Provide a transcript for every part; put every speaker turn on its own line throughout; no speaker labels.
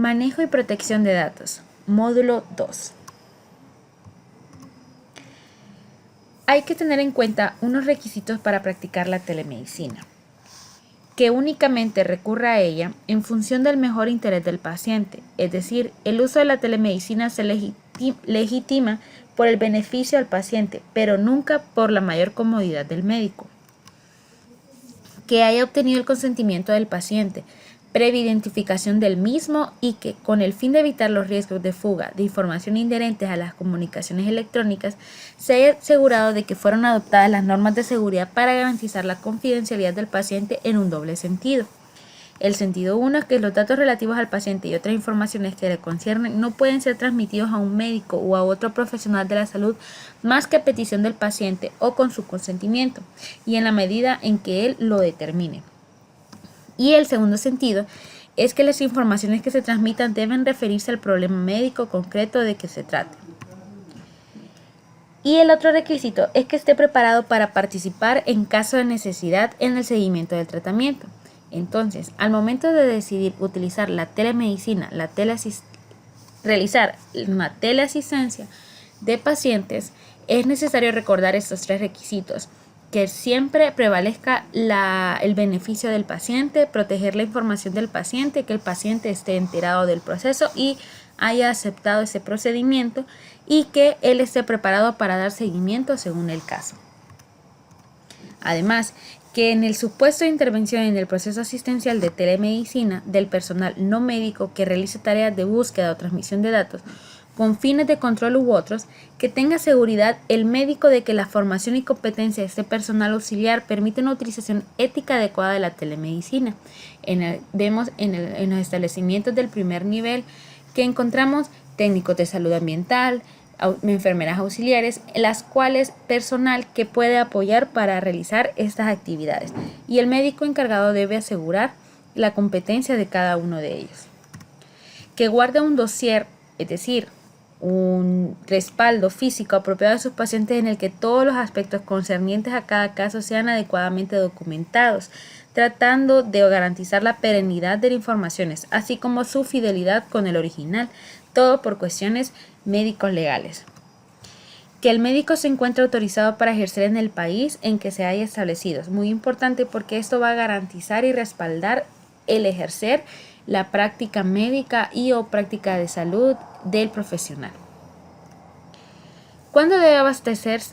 Manejo y protección de datos. Módulo 2. Hay que tener en cuenta unos requisitos para practicar la telemedicina, que únicamente recurra a ella en función del mejor interés del paciente, es decir, el uso de la telemedicina se legitima por el beneficio al paciente, pero nunca por la mayor comodidad del médico. Que haya obtenido el consentimiento del paciente, previa identificación del mismo y que, con el fin de evitar los riesgos de fuga de información inherentes a las comunicaciones electrónicas, se haya asegurado de que fueron adoptadas las normas de seguridad para garantizar la confidencialidad del paciente en un doble sentido. El sentido 1 es que los datos relativos al paciente y otras informaciones que le conciernen no pueden ser transmitidos a un médico o a otro profesional de la salud más que a petición del paciente o con su consentimiento, y en la medida en que él lo determine. Y el segundo sentido es que las informaciones que se transmitan deben referirse al problema médico concreto de que se trate. Y el otro requisito es que esté preparado para participar en caso de necesidad en el seguimiento del tratamiento. Entonces, al momento de decidir utilizar la telemedicina, realizar una teleasistencia de pacientes, es necesario recordar estos tres requisitos: que siempre prevalezca el beneficio del paciente, proteger la información del paciente, que el paciente esté enterado del proceso y haya aceptado ese procedimiento, y que él esté preparado para dar seguimiento según el caso. Además, que en el supuesto de intervención en el proceso asistencial de telemedicina del personal no médico que realice tareas de búsqueda o transmisión de datos con fines de control u otros, que tenga seguridad el médico de que la formación y competencia de este personal auxiliar permiten una utilización ética adecuada de la telemedicina. Vemos en los establecimientos del primer nivel que encontramos técnicos de salud ambiental, enfermeras auxiliares, las cuales personal que puede apoyar para realizar estas actividades, y el médico encargado debe asegurar la competencia de cada uno de ellos. Que guarde un dossier, es decir, un respaldo físico apropiado de sus pacientes en el que todos los aspectos concernientes a cada caso sean adecuadamente documentados, tratando de garantizar la perenidad de las informaciones, así como su fidelidad con el original, todo por cuestiones médicos legales. Que el médico se encuentre autorizado para ejercer en el país en que se haya establecido. Es muy importante porque esto va a garantizar y respaldar el ejercer la práctica médica y o práctica de salud del profesional. ¿Cuándo debe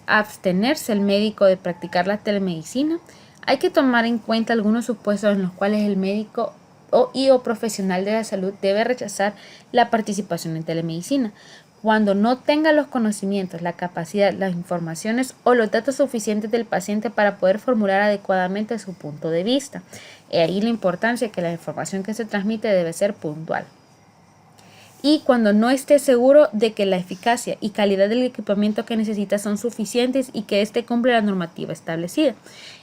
abstenerse el médico de practicar la telemedicina? Hay que tomar en cuenta algunos supuestos en los cuales el médico o profesional de la salud debe rechazar la participación en telemedicina: cuando no tenga los conocimientos, la capacidad, las informaciones o los datos suficientes del paciente para poder formular adecuadamente su punto de vista. Y ahí la importancia que la información que se transmite debe ser puntual. Y cuando no esté seguro de que la eficacia y calidad del equipamiento que necesita son suficientes y que éste cumple la normativa establecida.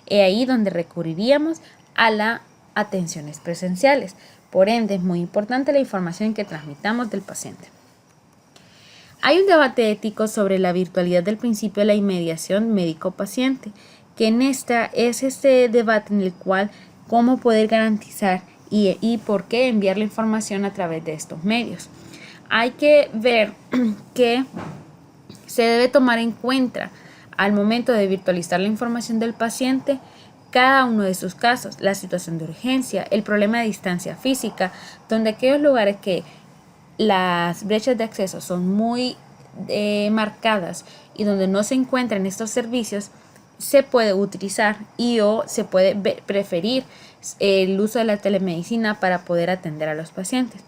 Es ahí donde recurriríamos a las atenciones presenciales. Por ende, es muy importante la información que transmitamos del paciente. Hay un debate ético sobre la virtualidad del principio de la inmediación médico-paciente, que en esta es este debate en el cual cómo poder garantizar y por qué enviar la información a través de estos medios. Hay que ver que se debe tomar en cuenta al momento de virtualizar la información del paciente cada uno de sus casos, la situación de urgencia, el problema de distancia física, donde aquellos lugares que las brechas de acceso son muy marcadas y donde no se encuentran estos servicios, se puede utilizar o se puede preferir el uso de la telemedicina para poder atender a los pacientes.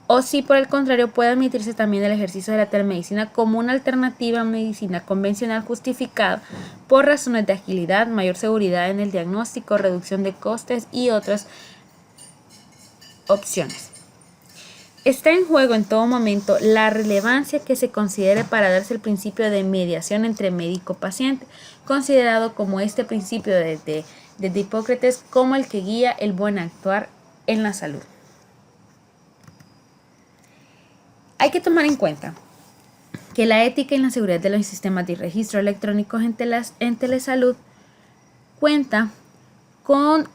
O si por el contrario puede admitirse también el ejercicio de la telemedicina como una alternativa a medicina convencional justificada por razones de agilidad, mayor seguridad en el diagnóstico, reducción de costes y otras opciones. Está en juego en todo momento la relevancia que se considere para darse el principio de mediación entre médico-paciente, considerado como este principio desde Hipócrates como el que guía el buen actuar en la salud. Hay que tomar en cuenta que la ética y la seguridad de los sistemas de registro electrónicos en telesalud cuenta con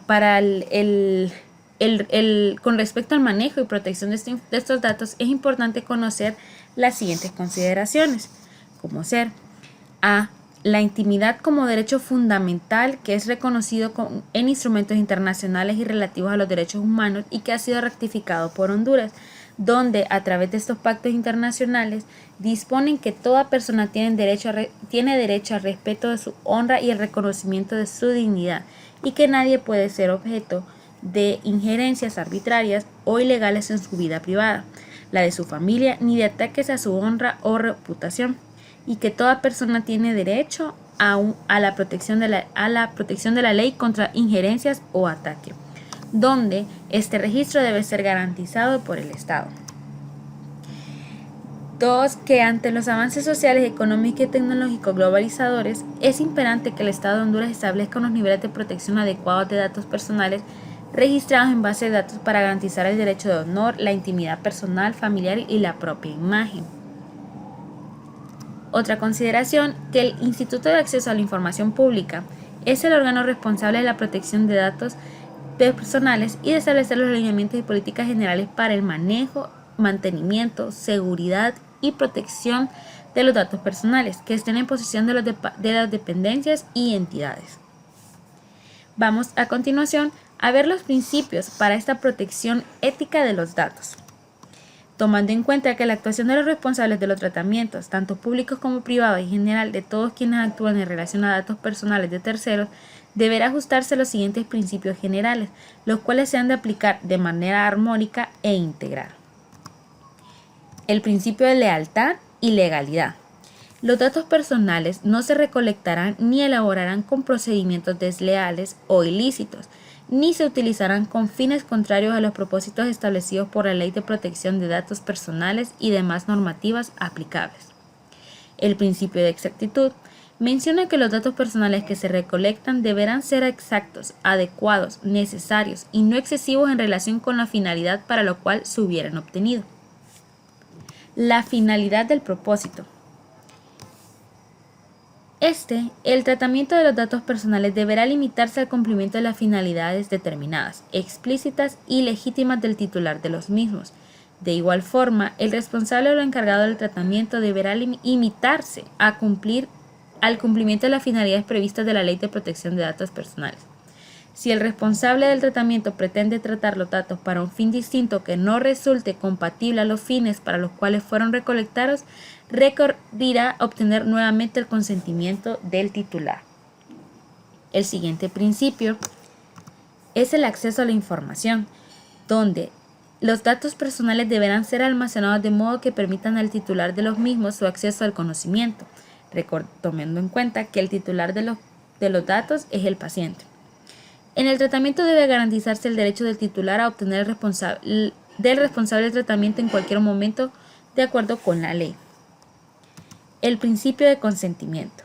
para el con respecto al manejo y protección de estos datos, es importante conocer las siguientes consideraciones, como ser a. La intimidad como derecho fundamental que es reconocido en instrumentos internacionales y relativos a los derechos humanos y que ha sido ratificado por Honduras, donde a través de estos pactos internacionales disponen que toda persona tiene derecho al respeto de su honra y el reconocimiento de su dignidad y que nadie puede ser objeto de injerencias arbitrarias o ilegales en su vida privada, la de su familia, ni de ataques a su honra o reputación, y que toda persona tiene derecho a la protección de la ley contra injerencias o ataque, donde este registro debe ser garantizado por el Estado. 2. Que ante los avances sociales, económicos y tecnológicos globalizadores, es imperante que el Estado de Honduras establezca unos niveles de protección adecuados de datos personales registrados en base de datos para garantizar el derecho de honor, la intimidad personal, familiar y la propia imagen. Otra consideración, que el Instituto de Acceso a la Información Pública es el órgano responsable de la protección de datos personales y de establecer los lineamientos y políticas generales para el manejo, mantenimiento, seguridad y protección de los datos personales que estén en posesión de las dependencias y entidades. Vamos a continuación a ver los principios para esta protección ética de los datos. Tomando en cuenta que la actuación de los responsables de los tratamientos, tanto públicos como privados y en general de todos quienes actúan en relación a datos personales de terceros, deberá ajustarse a los siguientes principios generales, los cuales se han de aplicar de manera armónica e integral. El principio de lealtad y legalidad. Los datos personales no se recolectarán ni elaborarán con procedimientos desleales o ilícitos, ni se utilizarán con fines contrarios a los propósitos establecidos por la Ley de Protección de Datos Personales y demás normativas aplicables. El principio de exactitud menciona que los datos personales que se recolectan deberán ser exactos, adecuados, necesarios y no excesivos en relación con la finalidad para la cual se hubieran obtenido. La finalidad del propósito. El tratamiento de los datos personales deberá limitarse al cumplimiento de las finalidades determinadas, explícitas y legítimas del titular de los mismos. De igual forma, el responsable o el encargado del tratamiento deberá limitarse al cumplimiento de las finalidades previstas de la Ley de Protección de Datos Personales. Si el responsable del tratamiento pretende tratar los datos para un fin distinto que no resulte compatible a los fines para los cuales fueron recolectados, recurrirá a obtener nuevamente el consentimiento del titular. El siguiente principio es el acceso a la información, donde los datos personales deberán ser almacenados de modo que permitan al titular de los mismos su acceso al conocimiento, tomando en cuenta que el titular de los datos es el paciente. En el tratamiento debe garantizarse el derecho del titular a obtener del responsable del tratamiento en cualquier momento de acuerdo con la ley. El principio de consentimiento.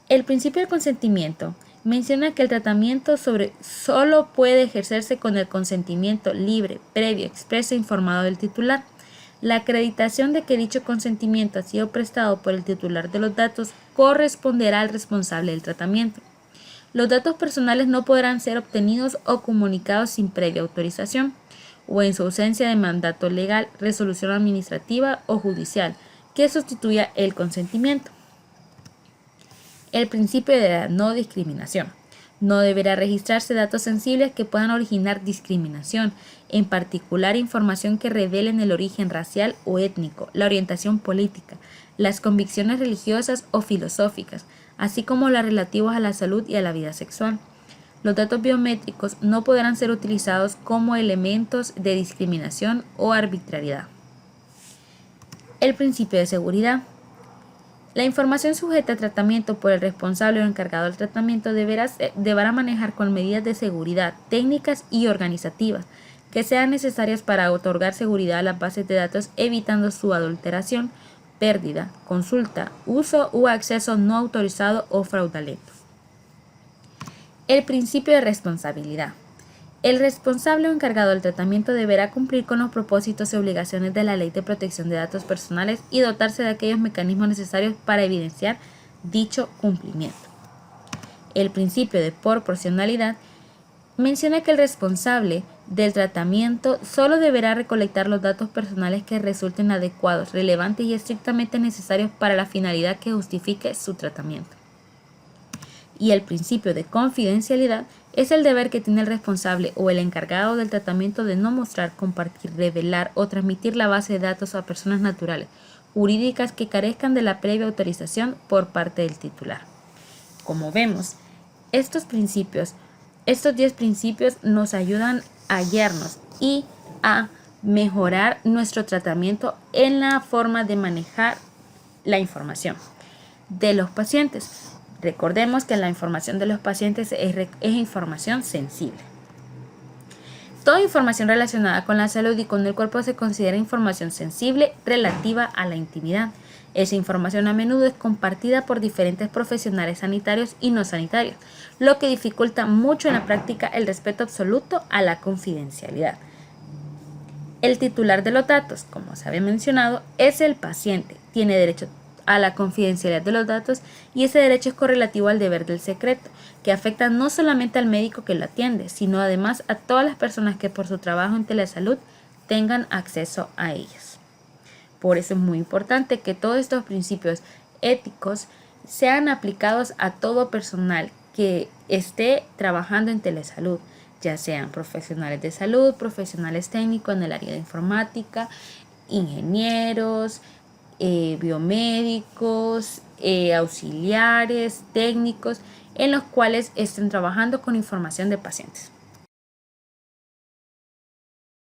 El principio de consentimiento menciona que el tratamiento solo puede ejercerse con el consentimiento libre, previo, expreso e informado del titular. La acreditación de que dicho consentimiento ha sido prestado por el titular de los datos corresponderá al responsable del tratamiento. Los datos personales no podrán ser obtenidos o comunicados sin previa autorización o en su ausencia de mandato legal, resolución administrativa o judicial que sustituya el consentimiento. El principio de la no discriminación. No deberá registrarse datos sensibles que puedan originar discriminación, en particular información que revelen el origen racial o étnico, la orientación política, las convicciones religiosas o filosóficas, así como las relativas a la salud y a la vida sexual. Los datos biométricos no podrán ser utilizados como elementos de discriminación o arbitrariedad. El principio de seguridad. La información sujeta a tratamiento por el responsable o encargado del tratamiento deberá manejar con medidas de seguridad técnicas y organizativas que sean necesarias para otorgar seguridad a las bases de datos, evitando su adulteración, pérdida, consulta, uso u acceso no autorizado o fraudulento. El principio de responsabilidad. El responsable o encargado del tratamiento deberá cumplir con los propósitos y obligaciones de la Ley de Protección de Datos Personales y dotarse de aquellos mecanismos necesarios para evidenciar dicho cumplimiento. El principio de proporcionalidad menciona que el responsable del tratamiento solo deberá recolectar los datos personales que resulten adecuados, relevantes y estrictamente necesarios para la finalidad que justifique su tratamiento. Y el principio de confidencialidad es el deber que tiene el responsable o el encargado del tratamiento de no mostrar, compartir, revelar o transmitir la base de datos a personas naturales, jurídicas que carezcan de la previa autorización por parte del titular. Como vemos, estos 10 principios nos ayudan a guiarnos y a mejorar nuestro tratamiento en la forma de manejar la información de los pacientes. Recordemos que la información de los pacientes es información sensible. Toda información relacionada con la salud y con el cuerpo se considera información sensible relativa a la intimidad. Esa información a menudo es compartida por diferentes profesionales sanitarios y no sanitarios, lo que dificulta mucho en la práctica el respeto absoluto a la confidencialidad. El titular de los datos, como se había mencionado, es el paciente. Tiene derecho a la confidencialidad de los datos y ese derecho es correlativo al deber del secreto, que afecta no solamente al médico que lo atiende, sino además a todas las personas que por su trabajo en telesalud tengan acceso a ellas. Por eso es muy importante que todos estos principios éticos sean aplicados a todo personal que esté trabajando en telesalud, ya sean profesionales de salud, profesionales técnicos en el área de informática, ingenieros, biomédicos, auxiliares, técnicos, en los cuales estén trabajando con información de pacientes.